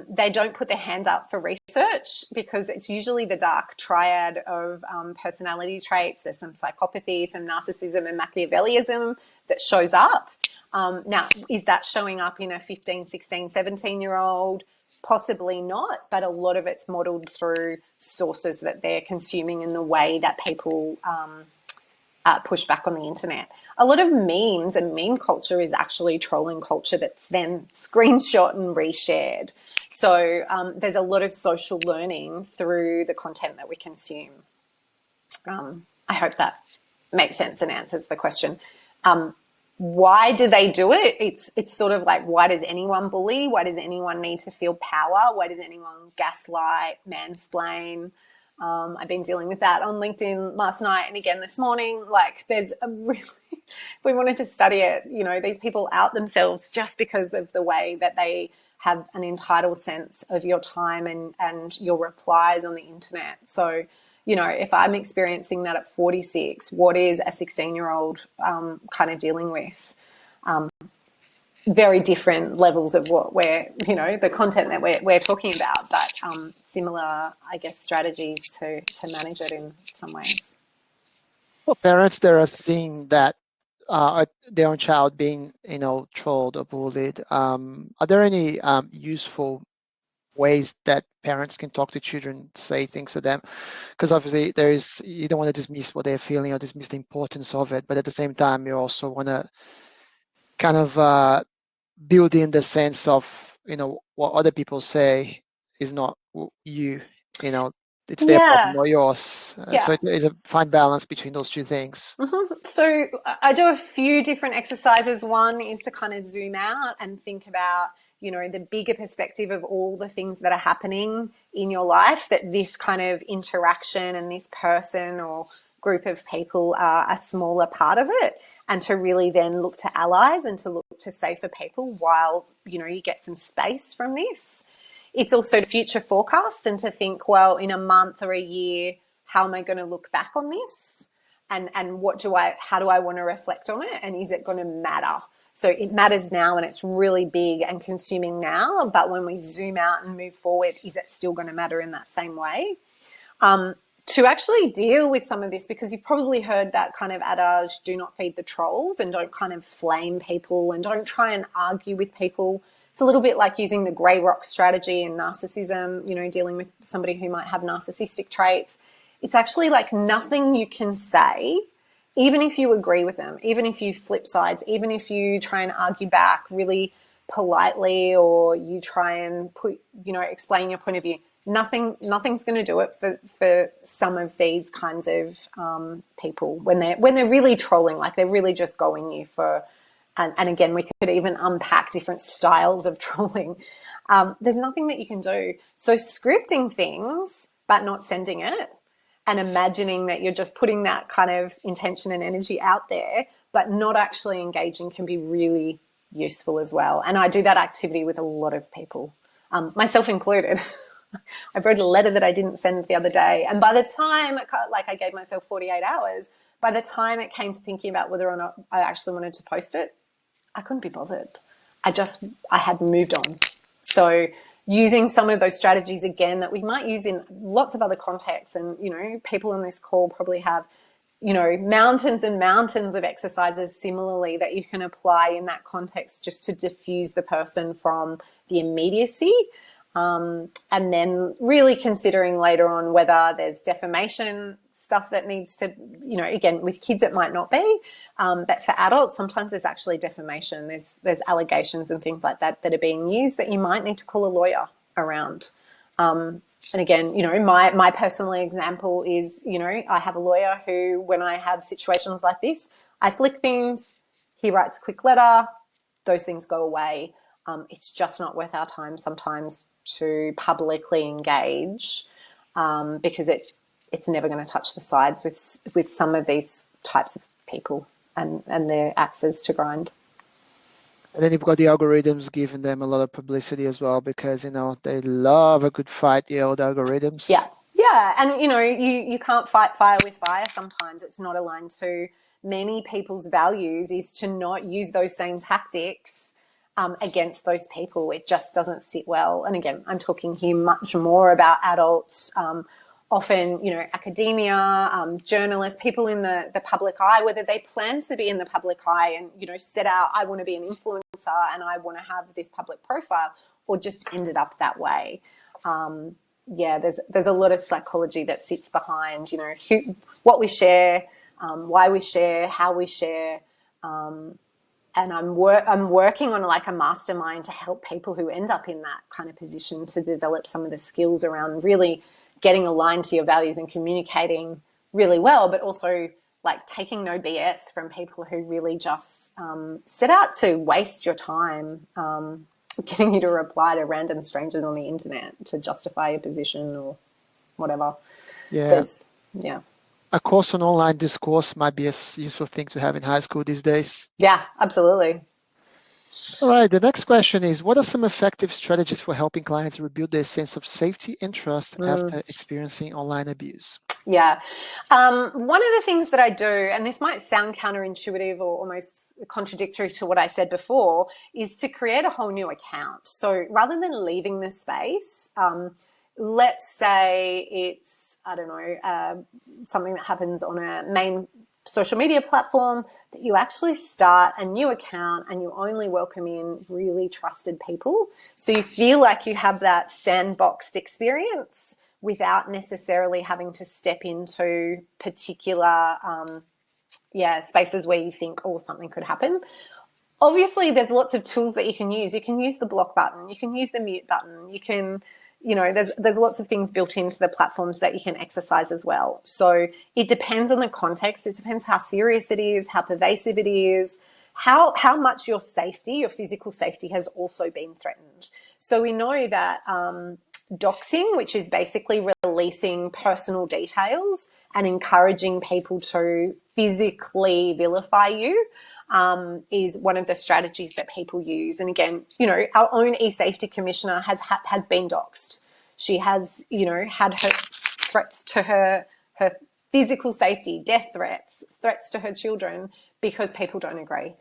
they don't put their hands up for research because it's usually the dark triad of personality traits. There's some psychopathy, some narcissism and Machiavellism that shows up. Now, is that showing up in a 15, 16, 17-year-old? Possibly not, but a lot of it's modeled through sources that they're consuming in the way that people push back on the internet. A lot of memes and meme culture is actually trolling culture that's then screenshot and reshared. So there's a lot of social learning through the content that we consume. I hope that makes sense and answers the question. Why do they do it? It's sort of like, why does anyone bully? Why does anyone need to feel power? Why does anyone gaslight, mansplain? I've been dealing with that on LinkedIn last night and again this morning. Like, there's a really, if we wanted to study it, these people out themselves just because of the way that they have an entitled sense of your time and your replies on the internet. So, if I'm experiencing that at 46, what is a 16-year-old kind of dealing with? Very different levels of what we're, the content that we're talking about, but similar, I guess, strategies to manage it in some ways. For parents that are seeing that their own child being, trolled or bullied, are there any useful ways that parents can talk to children, say things to them, because obviously you don't want to dismiss what they're feeling or dismiss the importance of it, but at the same time you also want to kind of build in the sense of, what other people say is not you, it's their problem Yeah. or yours. So Yeah. it's a fine balance between those two things. So I do a few different exercises. One is to kind of zoom out and think about, the bigger perspective of all the things that are happening in your life, that this kind of interaction and this person or group of people are a smaller part of it, and to really then look to allies and to look to safer people while, you get some space from this. It's also future forecast and to think, well, in a month or a year, how am I going to look back on this? And how do I want to reflect on it? And is it going to matter? So it matters now and it's really big and consuming now. But when we zoom out and move forward, is it still going to matter in that same way? To actually deal with some of this, because you've probably heard that kind of adage, do not feed the trolls, and don't kind of flame people and don't try and argue with people. It's a little bit like using the grey rock strategy in narcissism, dealing with somebody who might have narcissistic traits. It's actually like nothing you can say, even if you agree with them, even if you flip sides, even if you try and argue back really politely, or you try and explain your point of view. Nothing's going to do it for some of these kinds of people when they're really trolling, like they're really just going you for. And again, we could even unpack different styles of trolling. There's nothing that you can do. So scripting things, but not sending it, and imagining that you're just putting that kind of intention and energy out there, but not actually engaging, can be really useful as well. And I do that activity with a lot of people, myself included. I wrote a letter that I didn't send the other day. And by the time, I gave myself 48 hours, by the time it came to thinking about whether or not I actually wanted to post it, I couldn't be bothered. I had moved on. So using some of those strategies again that we might use in lots of other contexts, and, people on this call probably have, mountains and mountains of exercises similarly that you can apply in that context, just to diffuse the person from the immediacy. And then really considering later on whether there's defamation stuff that needs to, again, with kids it might not be, but for adults sometimes there's actually defamation. There's allegations and things like that that are being used that you might need to call a lawyer around. And again, my personal example is, I have a lawyer who, when I have situations like this, I flick things, he writes a quick letter, those things go away. It's just not worth our time sometimes to publicly engage, because it's never going to touch the sides with some of these types of people and their axes to grind. And then you've got the algorithms giving them a lot of publicity as well, because, they love a good fight, the old algorithms. Yeah. Yeah. And, you can't fight fire with fire sometimes. It's not aligned to many people's values, is to not use those same tactics against those people. It just doesn't sit well. And again, I'm talking here much more about adults, often, academia, journalists, people in the public eye, whether they plan to be in the public eye and, set out, I want to be an influencer and I want to have this public profile, or just ended up that way. There's a lot of psychology that sits behind, what we share, why we share, how we share. And I'm working on like a mastermind to help people who end up in that kind of position to develop some of the skills around really getting aligned to your values and communicating really well, but also like taking no BS from people who really just set out to waste your time, getting you to reply to random strangers on the internet to justify your position or whatever. Yeah. Yeah. A course on online discourse might be a useful thing to have in high school these days. Yeah, absolutely. All right, the nex question is, what are some effective strategies for helping clients rebuild their sense of safety and trust after experiencing online abuse? Yeah. One of the things that I do, and this might sound counterintuitive or almost contradictory to what I said before, is to create a whole new account. So rather than leaving the space, let's say it's, I don't know, something that happens on a main social media platform, that you actually start a new account and you only welcome in really trusted people. So you feel like you have that sandboxed experience without necessarily having to step into particular spaces where you think, oh, something could happen. Obviously, there's lots of tools that you can use. You can use the block button. You can use the mute button. You can, there's lots of things built into the platforms that you can exercise as well. So it depends on the context. It depends how serious it is, how pervasive it is, how much your safety, your physical safety, has also been threatened. So we know that doxing, which is basically releasing personal details and encouraging people to physically vilify you, is one of the strategies that people use. And again, our own e-safety commissioner has been doxed. She has, had her threats to her physical safety, death threats to her children because people don't agree.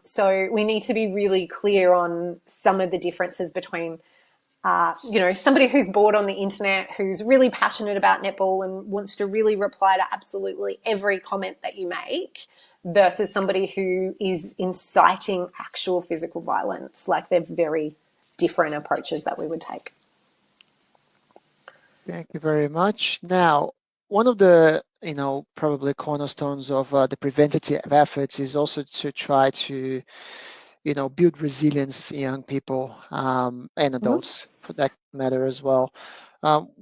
So we need to be really clear on some of the differences between somebody who's bored on the internet, who's really passionate about netball and wants to really reply to absolutely every comment that you make, versus somebody who is inciting actual physical violence. Like, they're very different approaches that we would take. Thank you very much. Now, one of the, probably cornerstones of the preventative efforts is also to try to, build resilience in young people and adults, for that matter as well.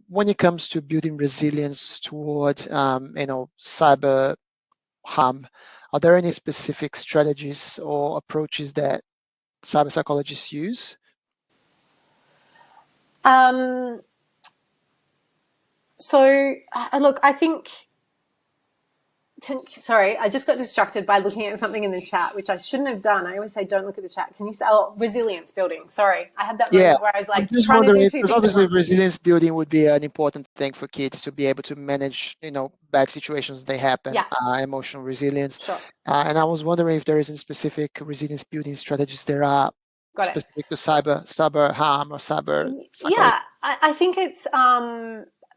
When it comes to building resilience towards, cyber harm, are there any specific strategies or approaches that cyber psychologists use? So, look, I think... Sorry, I just got distracted by looking at something in the chat, which I shouldn't have done. I always say, don't look at the chat. Can you say, resilience building? Sorry, I had that moment where I was like, I'm just trying to do wondering, two because things obviously at once. resilience building would be an important thing for kids to be able to manage, bad situations they happen, emotional resilience. Sure. And I was wondering if there is any specific resilience building strategies there are specific to cyber harm or cyber psychology. Yeah, I think it's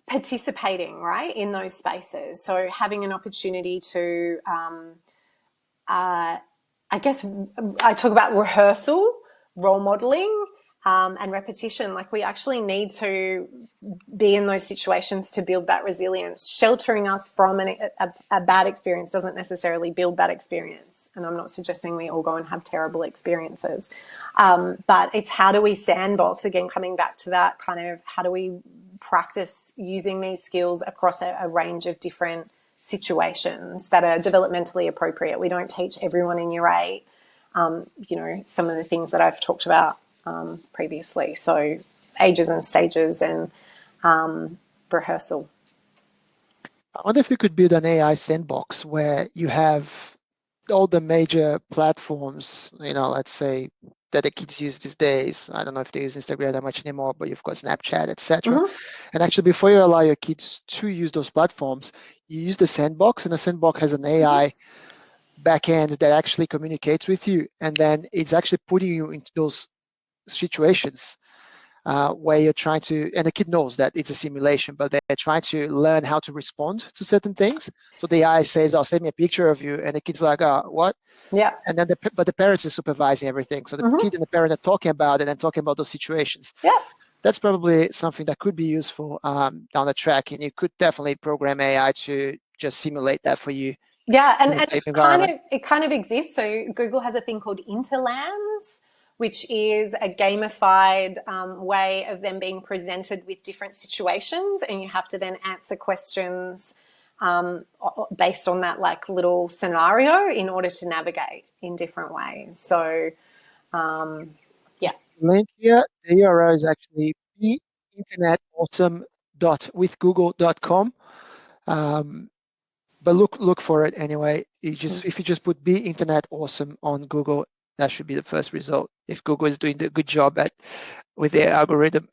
participating, right, in those spaces. So having an opportunity to, I guess, I talk about rehearsal, role modeling, and repetition. Like, we actually need to be in those situations to build that resilience. Sheltering us from a bad experience doesn't necessarily build that experience. And I'm not suggesting we all go and have terrible experiences. But it's, how do we sandbox, again, coming back to that kind of, how do we practice using these skills across a range of different situations that are developmentally appropriate. We don't teach everyone in year 8, some of the things that I've talked about previously. So ages and stages and rehearsal. I wonder if you could build an AI sandbox where you have all the major platforms, let's say, that the kids use these days. I don't know if they use Instagram that much anymore, but you've got Snapchat, etc. And actually, before you allow your kids to use those platforms, you use the sandbox, and the sandbox has an AI backend that actually communicates with you, and then it's actually putting you into those situations where you're trying to, and the kid knows that it's a simulation, but they're trying to learn how to respond to certain things. So the AI says, "Oh, send me a picture of you," and the kid's like, "Oh, what?" Yeah. And then, but the parents are supervising everything. So the kid and the parent are talking about it and talking about those situations. Yeah. That's probably something that could be useful down the track, and you could definitely program AI to just simulate that for you. Yeah, and it kind of exists. So Google has a thing called Interlands, which is a gamified way of them being presented with different situations, and you have to then answer questions based on that like little scenario in order to navigate in different ways. So, yeah. Link here, the URL is actually beinternetawesome.withgoogle.com. But look for it anyway. If you just put "Be Internet Awesome" on Google, that should be the first result. If Google is doing a good job with their algorithm.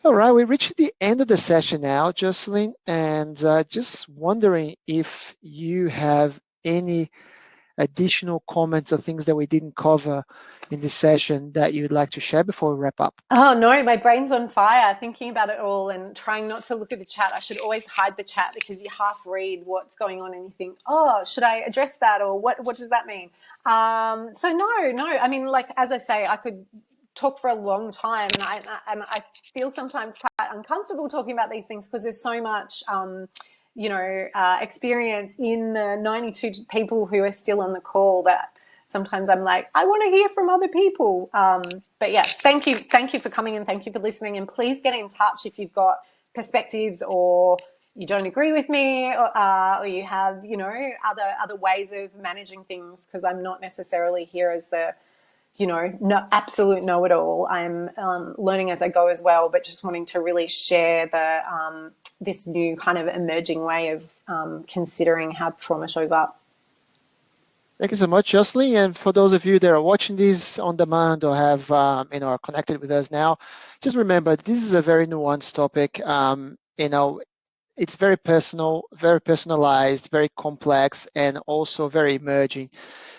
All right, we reached the end of the session now, Jocelyn, and just wondering if you have any additional comments or things that we didn't cover in this session that you'd like to share before we wrap up? Oh no, my brain's on fire thinking about it all and trying not to look at the chat. I should always hide the chat because you half read what's going on and you think, oh, should I address that, or what does that mean? So no. I mean, like, as I say, I could talk for a long time, and I feel sometimes quite uncomfortable talking about these things because there's so much experience in the 92 people who are still on the call that sometimes I'm like, I want to hear from other people. But yes, thank you for coming, and thank you for listening. And please get in touch if you've got perspectives, or you don't agree with me, or you have, other ways of managing things, because I'm not necessarily here as the, absolute know-it-all. I'm learning as I go as well, but just wanting to really share the this new kind of emerging way of considering how trauma shows up. Thank you so much, Jocelyn. And for those of you that are watching this on demand or have, are connected with us now, just remember this is a very nuanced topic. It's very personal, very personalized, very complex, and also very emerging.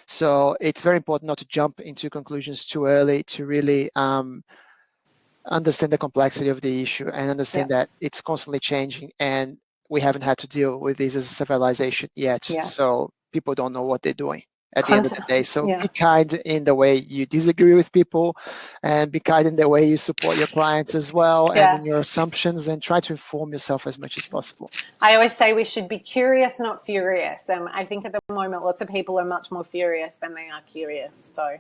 So it's very important not to jump into conclusions too early, to really understand the complexity of the issue and understand that it's constantly changing, and we haven't had to deal with this as a civilization yet. So people don't know what they're doing at the end of the day. So be kind in the way you disagree with people, and be kind in the way you support your clients as well, and in your assumptions, and try to inform yourself as much as possible. I always say we should be curious, not furious. And I think at the moment, lots of people are much more furious than they are curious. So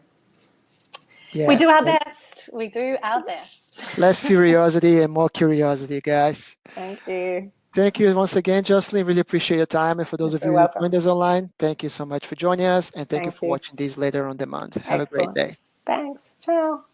we do our best. We do our best. Less curiosity and more curiosity, guys. Thank you. Thank you once again, Jocelyn. Really appreciate your time. And for those of you who joined us online, thank you so much for joining us. And thank you for watching these later on demand. Have a great day. Thanks. Ciao.